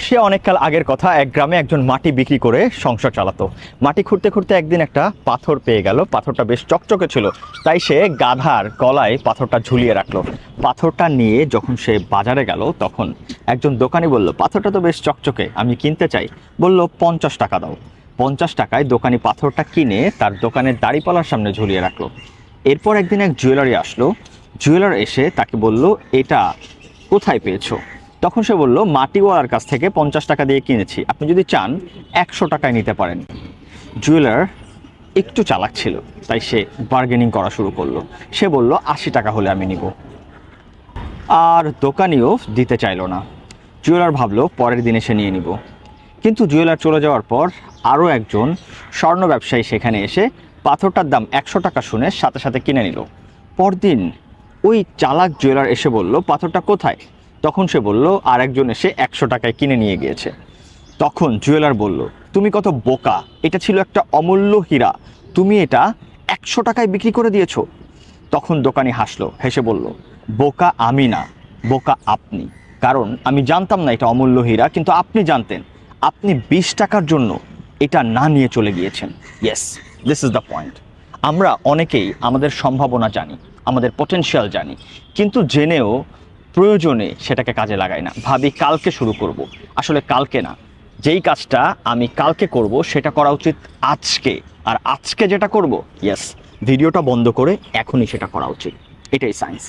সে অনেককাল আগের কথা, এক গ্রামে একজন মাটি বিক্রি করে সংসার চালাতো। মাটি খুঁড়তে খুঁড়তে একদিন একটা পাথর পেয়ে গেল। পাথরটা বেশ চকচকে ছিল, তাই সে গাধার গলায় পাথরটা ঝুলিয়ে রাখলো। পাথরটা নিয়ে যখন সে বাজারে গেল, তখন একজন দোকানি বলল, পাথরটা তো বেশ চকচকে, আমি কিনতে চাই। বলল 50 টাকা দাও। 50 টাকায় দোকানি পাথরটা কিনে তার দোকানের দাঁড়িপাল্লার সামনে ঝুলিয়ে রাখলো। এরপর একদিন এক জুয়েলারি আসলো। জুয়েলার এসে তাকে বলল, এটা কোথায় পেয়েছো? তখন সে বলল, মাটিওয়ালার কাছ থেকে 50 টাকা দিয়ে কিনেছি, আপনি যদি চান 100 টাকায় নিতে পারেন। জুয়েলার একটু চালাক ছিল, তাই সে বার্গেনিং করা শুরু করলো। সে বলল, 80 টাকা হলে আমি নিব। আর দোকানিও দিতে চাইলো না। জুয়েলার ভাবলো পরের দিনে সে নিয়ে নিব। কিন্তু জুয়েলার চলে যাওয়ার পর আরও একজন স্বর্ণ ব্যবসায়ী সেখানে এসে পাথরটার দাম 100 টাকা শুনে সাথে সাথে কিনে নিল। পরদিন ওই চালাক জুয়েলার এসে বলল, পাথরটা কোথায়? তখন সে বলল, আর একজন এসে 100 টাকায় কিনে নিয়ে গিয়েছে। তখন জুয়েলার বলল, তুমি কত বোকা, এটা ছিল একটা অমূল্য হীরা, তুমি এটা 100 টাকায় বিক্রি করে দিয়েছো। তখন দোকানি হাসলো, হেসে বলল, বোকা আমি না, বোকা আপনি। কারণ আমি জানতাম না এটা অমূল্য হীরা, কিন্তু আপনি জানতেন। আপনি 20 টাকার জন্য এটা না নিয়ে চলে গিয়েছেন। Yes, this is the point. আমরা অনেকেই আমাদের সম্ভাবনা জানি, আমাদের পটেনশিয়াল জানি, কিন্তু জেনেও প্রয়োজনে সেটাকে কাজে লাগাই না। ভাবি কালকে শুরু করব, আসলে কালকে না। যেই কাজটা আমি কালকে করব সেটা করা উচিত আজকে, আর আজকে যেটা করব, ইয়েস, ভিডিওটা বন্ধ করে এখনই সেটা করা উচিত। এটাই সায়েন্স।